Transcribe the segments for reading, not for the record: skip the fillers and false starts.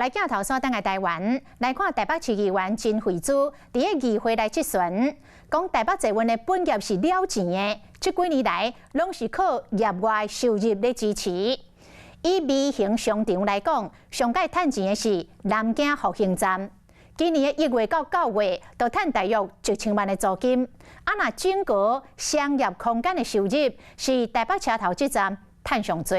来镜头所等的台湾，来看台北市议员陈慧珠伫个议会内质询，讲台北捷运的本业是了钱的，这几年来拢是靠业外收入来支持。以微型商场来讲，上届趁钱的是南京复兴站，今年的1月到9月都趁大约1000万的租金。那整个商业空间的收入是台北车头这站趁上多。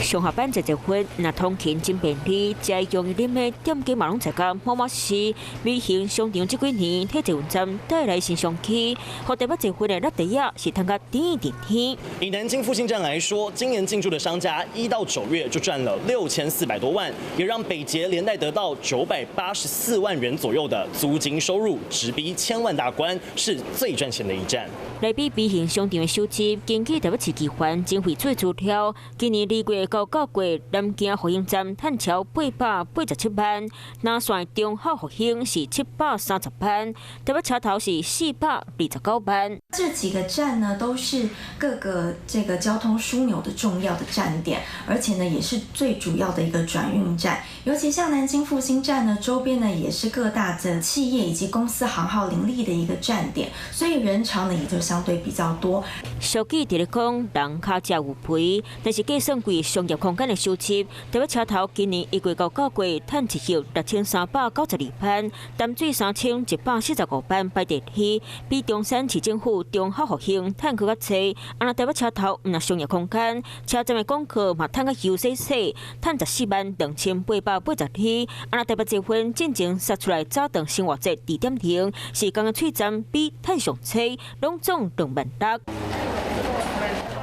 上下班结婚，那通勤真便利，才容易啉的点击马龙在家默默是微型商场这几年替捷运站带来新商机，和台北结婚的热地啊是通个点天。以南京复兴站来说，今年进驻的商家1到9月就赚了6400多万，也让北捷连带得到984万元左右的租金收入，直逼1000万大关，是最赚钱的一站。来比微型商场的收入，根据台北市议员陈慧珠资料，今年2月到9月，南京复兴站趁超887万，南线中孝复兴是730万，台北车头是429万。这几个站呢，都是各个这个交通枢纽的重要的站点，而且呢，也是最主要的一个转运站。尤其像南京复兴站呢，周边呢也是各大的企业以及公司行号林立的一个站点，所以人潮呢也就相对比较多。小记伫咧讲，人卡价有赔，但是计算贵商业空间的收入，台北车头今年1月到9月趁1亿6392万，淡水3145万排第二，比中山市政府中孝复兴趁更较济。那台北车头唔那商业空间，车站的广告嘛趁个优细细，趁142882。那台北结婚进前杀出来早顿生活节2点停，是刚刚出站比趁上车，拢总2万多。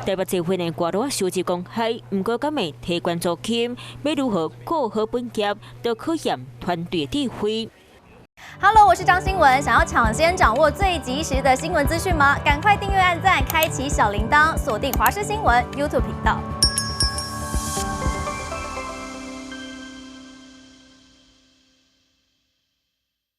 台北结婚的外多收入公开，不过敢会提关租金，要如何顾好本业，都考验团队智慧。Hello， 我是张新文，想要抢先掌握最及时的新闻资讯吗？赶快订阅、按赞、开启小铃铛，锁定华视新闻 YouTube 频道。